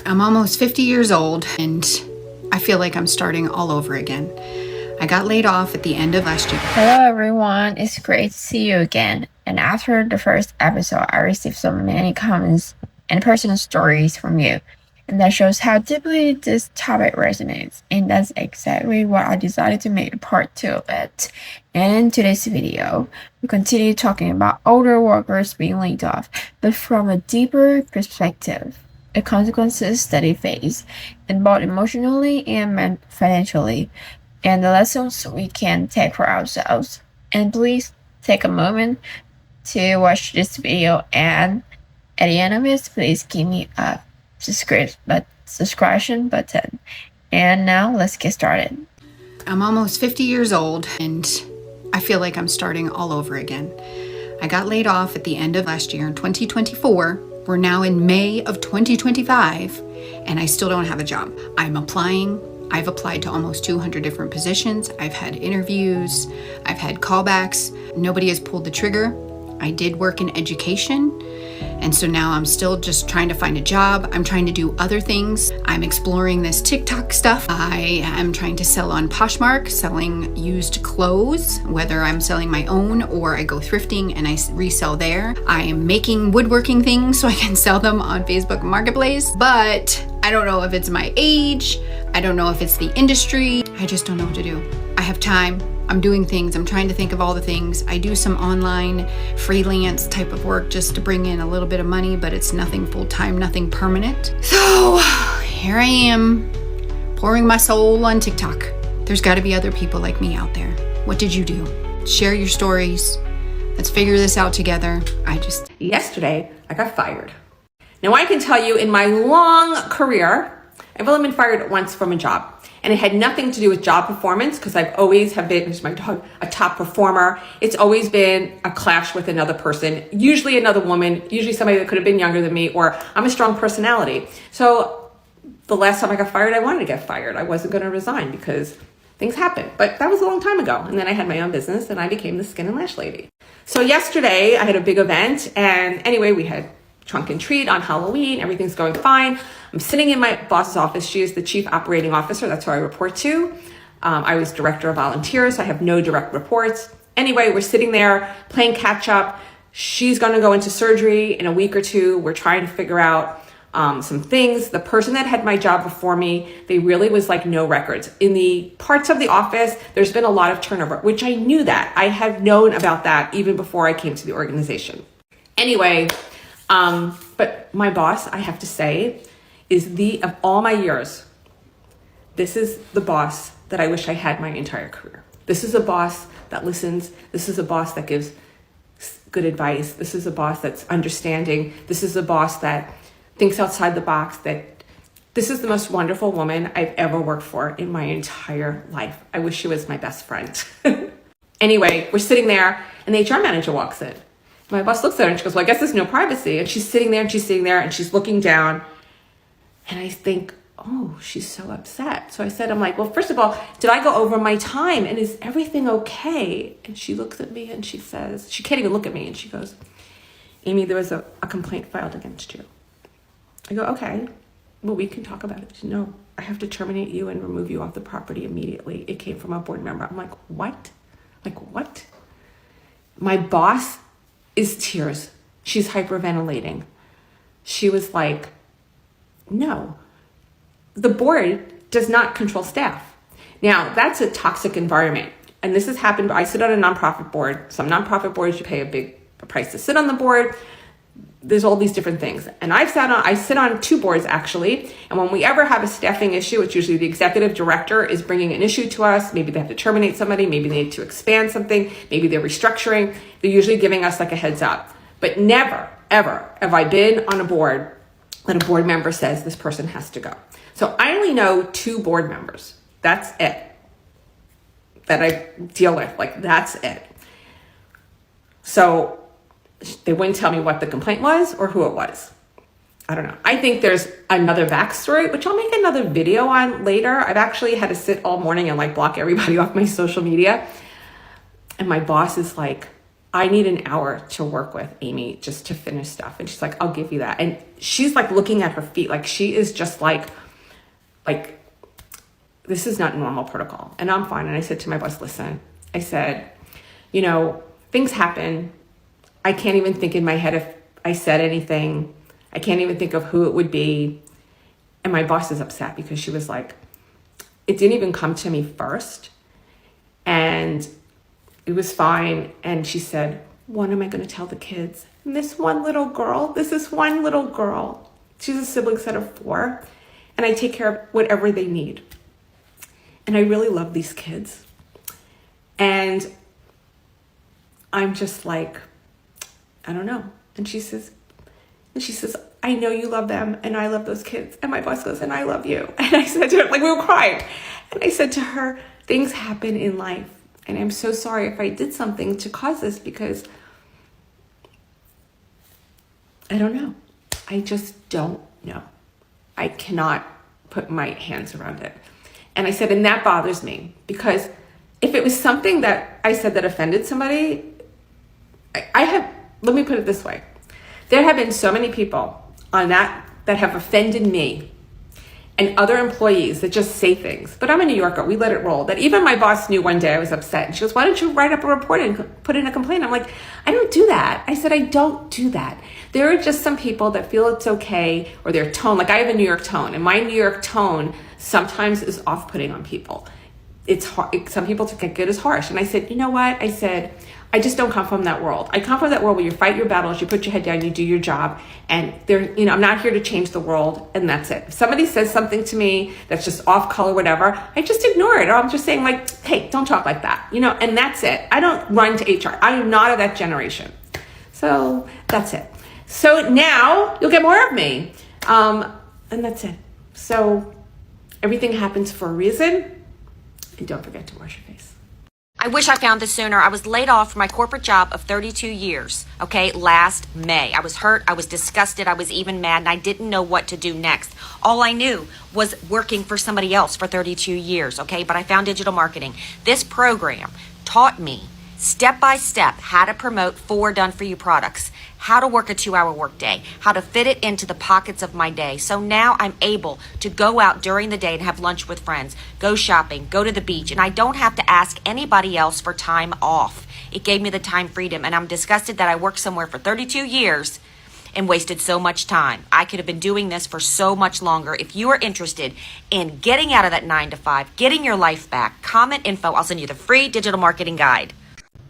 I'm almost 50 years old and I feel like I'm starting all over again. I got laid off at the end of last year. Hello everyone, it's great to see you again. And after the first episode, I received so many comments and personal stories from you. And that shows how deeply this topic resonates. And that's exactly what I decided to make part 2 of it. And in today's video, we continue talking about older workers being laid off, but from a deeper perspective. The consequences that they face, and both emotionally and financially, and the lessons we can take for ourselves. And please take a moment to watch this video, and at the end of it, please give me a subscription button. And now let's get started. I'm almost 50 years old and I feel like I'm starting all over again. I got laid off at the end of last year in 2024. We're now in May of 2025 and I still don't have a job. I'm applying. I've applied to almost 200 different positions. I've had interviews. I've had callbacks. Nobody has pulled the trigger. I did work in education. And so now I'm still just trying to find a job. I'm trying to do other things. I'm exploring this TikTok stuff. I am trying to sell on Poshmark, selling used clothes, whether I'm selling my own or I go thrifting and I resell there. I am making woodworking things so I can sell them on Facebook Marketplace, but I don't know if it's my age. I don't know if it's the industry. I just don't know what to do. I have time. I'm doing things. I'm trying to think of all the things. I do some online freelance type of work just to bring in a little bit of money, but it's nothing full-time, nothing permanent. So here I am pouring my soul on TikTok. There's got to be other people like me out there. What did you do? Share your stories. Let's figure this out together. Yesterday, I got fired. Now I can tell you in my long career, I've only been fired once from a job. And it had nothing to do with job performance because I've always have been, here's my dog, a top performer. It's always been a clash with another person, usually another woman, usually somebody that could have been younger than me, or I'm a strong personality. So the last time I got fired, I wanted to get fired. I wasn't going to resign because things happen. But that was a long time ago. And then I had my own business and I became the skin and lash lady. So yesterday I had a big event and anyway, we had trunk and treat on Halloween. Everything's going fine. I'm sitting in my boss's office. She is the chief operating officer. That's who I report to. I was director of volunteers. So I have no direct reports. Anyway, we're sitting there playing catch up. She's going to go into surgery in a week or two. We're trying to figure out some things. The person that had my job before me, they really was like no records. In the parts of the office, there's been a lot of turnover, which I knew that. I have known about that even before I came to the organization. Anyway, but my boss, I have to say, is of all my years, this is the boss that I wish I had my entire career. This is a boss that listens. This is a boss that gives good advice. This is a boss that's understanding. This is a boss that thinks outside the box. This is the most wonderful woman I've ever worked for in my entire life. I wish she was my best friend. Anyway, we're sitting there and the HR manager walks in. My boss looks at her and she goes, well, I guess there's no privacy. And she's sitting there and she's sitting there and she's looking down. And I think, oh, she's so upset. So I said, I'm like, well, first of all, did I go over my time? And is everything okay? And she looks at me and she says, she can't even look at me. And she goes, Amy, there was a complaint filed against you. I go, okay, well, we can talk about it. She, no, I have to terminate you and remove you off the property immediately. It came from a board member. I'm like, what? Like, what? My boss is tears. She's hyperventilating. She was like, no, the board does not control staff. Now, that's a toxic environment. And this has happened. I sit on a nonprofit board. Some nonprofit boards, you pay a big price to sit on the board. There's all these different things. And I sit on 2 boards actually. And when we ever have a staffing issue, it's usually the executive director is bringing an issue to us. Maybe they have to terminate somebody. Maybe they need to expand something. Maybe they're restructuring. They're usually giving us like a heads up. But never, ever have I been on a board that a board member says this person has to go. So I only know 2 board members. That's it. That I deal with. Like, that's it. So they wouldn't tell me what the complaint was or who it was. I don't know. I think there's another backstory, which I'll make another video on later. I've actually had to sit all morning and like block everybody off my social media. And my boss is like, I need an hour to work with Amy just to finish stuff. And she's like, I'll give you that. And she's like looking at her feet. Like she is just like, this is not normal protocol. And I'm fine. And I said to my boss, listen, I said, you know, things happen. I can't even think in my head if I said anything. I can't even think of who it would be. And my boss is upset because she was like, it didn't even come to me first. And it was fine. And she said, what am I going to tell the kids? And this is one little girl. She's a sibling set of 4. And I take care of whatever they need. And I really love these kids. And I'm just like, I don't know. And she says, I know you love them and I love those kids. And my boss goes, and I love you. And I said to her, like we were crying. And I said to her, things happen in life. And I'm so sorry if I did something to cause this because I don't know. I just don't know. I cannot put my hands around it. And I said, and that bothers me because if it was something that I said that offended somebody, let me put it this way. There have been so many people on that have offended me and other employees that just say things. But I'm a New Yorker. We let it roll. That even my boss knew one day I was upset. And she goes, why don't you write up a report and put in a complaint? I'm like, I don't do that. I said, I don't do that. There are just some people that feel it's okay or their tone. Like I have a New York tone and my New York tone sometimes is off-putting on people. It's hard. Some people take it as harsh. And I said, you know what? I said, I just don't come from that world. I come from that world where you fight your battles, you put your head down, you do your job, and I'm not here to change the world, and that's it. If somebody says something to me that's just off color, whatever, I just ignore it. Or I'm just saying like, hey, don't talk like that, and that's it. I don't run to HR. I am not of that generation. So that's it. So now you'll get more of me. And that's it. So everything happens for a reason, and don't forget to wash your face. I wish I found this sooner. I was laid off from my corporate job of 32 years, okay, last May. I was hurt, I was disgusted, I was even mad, and I didn't know what to do next. All I knew was working for somebody else for 32 years, okay, but I found digital marketing. This program taught me step by step how to promote 4 done-for-you products, how to work a 2-hour workday, how to fit it into the pockets of my day. So now I'm able to go out during the day and have lunch with friends, go shopping, go to the beach, and I don't have to ask anybody else for time off. It gave me the time freedom, and I'm disgusted that I worked somewhere for 32 years and wasted so much time. I could have been doing this for so much longer. If you are interested in getting out of that 9 to 5, getting your life back, comment info. I'll send you the free digital marketing guide.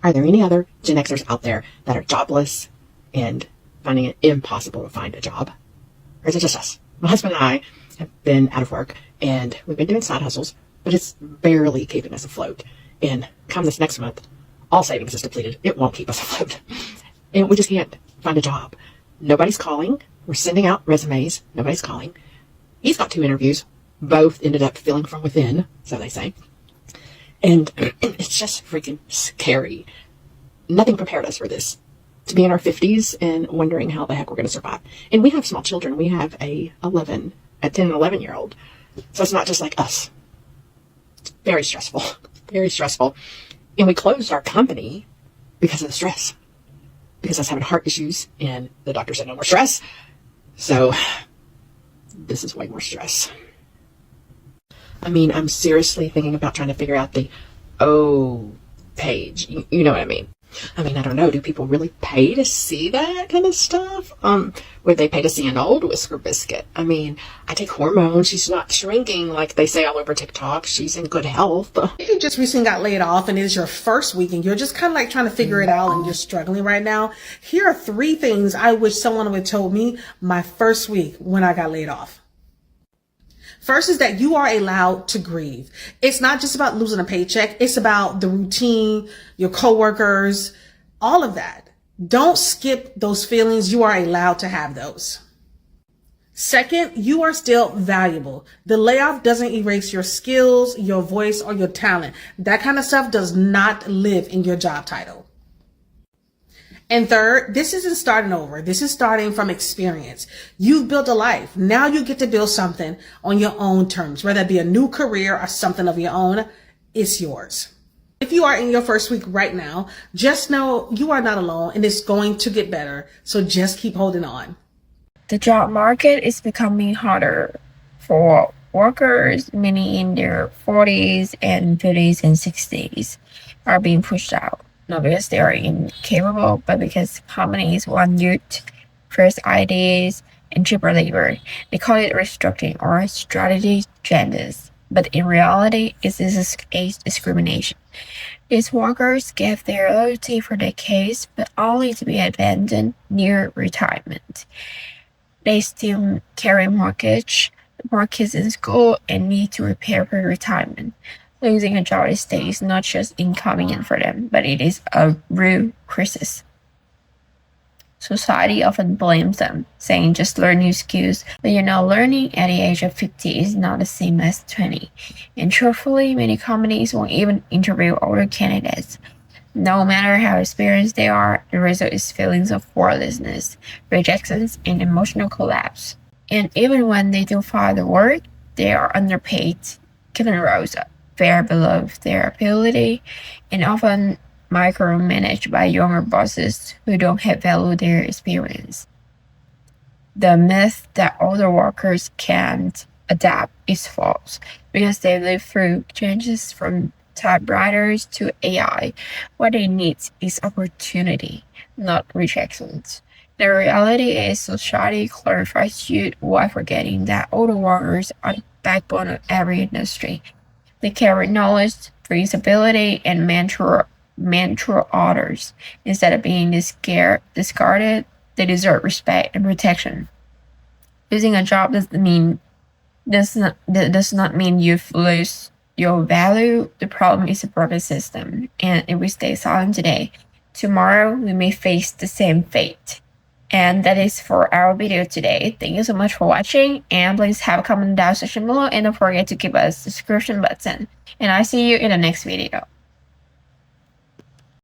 Are there any other Gen Xers out there that are jobless and finding it impossible to find a job? Or is it just us? My husband and I have been out of work and we've been doing side hustles, but it's barely keeping us afloat. And come this next month, all savings is depleted. It won't keep us afloat. And we just can't find a job. Nobody's calling. We're sending out resumes. Nobody's calling. He's got 2 interviews. Both ended up filling from within, so they say. And it's just freaking scary. Nothing prepared us for this. To be in our 50s and wondering how the heck we're going to survive. And we have small children. We have a 10 and 11-year-old. So it's not just like us. It's very stressful. Very stressful. And we closed our company because of the stress. Because I was having heart issues and the doctor said no more stress. So this is way more stress. I mean, I'm seriously thinking about trying to figure out the O page. You know what I mean? I don't know. Do people really pay to see that kind of stuff? Would they pay to see an old Whisker Biscuit? I take hormones. She's not shrinking like they say all over TikTok. She's in good health. If you just recently got laid off and it's your first week and you're just kind of like trying to figure it out and you're struggling right now, here are 3 things I wish someone would have told me my first week when I got laid off. First is that you are allowed to grieve. It's not just about losing a paycheck. It's about the routine, your coworkers, all of that. Don't skip those feelings. You are allowed to have those. Second, you are still valuable. The layoff doesn't erase your skills, your voice, or your talent. That kind of stuff does not live in your job title. And third, this isn't starting over. This is starting from experience. You've built a life. Now you get to build something on your own terms, whether it be a new career or something of your own. It's yours. If you are in your first week right now, just know you are not alone and it's going to get better. So just keep holding on. The job market is becoming harder for workers. Many in their 40s and 50s and 60s are being pushed out, not because they are incapable, but because companies want youth, fresh ideas, and cheaper labor. They call it restructuring or strategy changes, but in reality, it is a discrimination. These workers gave their loyalty for decades, but only to be abandoned near retirement. They still carry mortgage, more kids in school, and need to prepare for retirement. Losing a job these days is not just inconvenient for them, but it is a real crisis. Society often blames them, saying just learn new skills, but learning at the age of 50 is not the same as 20. And truthfully, many companies won't even interview older candidates. No matter how experienced they are, the result is feelings of worthlessness, rejections, and emotional collapse. And even when they do find the work, they are underpaid, given roles far below their ability, and often micromanaged by younger bosses who don't have value their experience. The myth that older workers can't adapt is false, because they live through changes from typewriters to AI. What they need is opportunity, not rejections. The reality is society glorifies youth while forgetting that older workers are the backbone of every industry. They carry knowledge, responsibility, and mentor others. Instead of being discarded, they deserve respect and protection. Losing a job does not mean you've lost your value. The problem is a broken system, and if we stay silent today, tomorrow we may face the same fate. And that is for our video today. Thank you so much for watching, and please have a comment down section below, and don't forget to give us the subscription button. And I'll see you in the next video.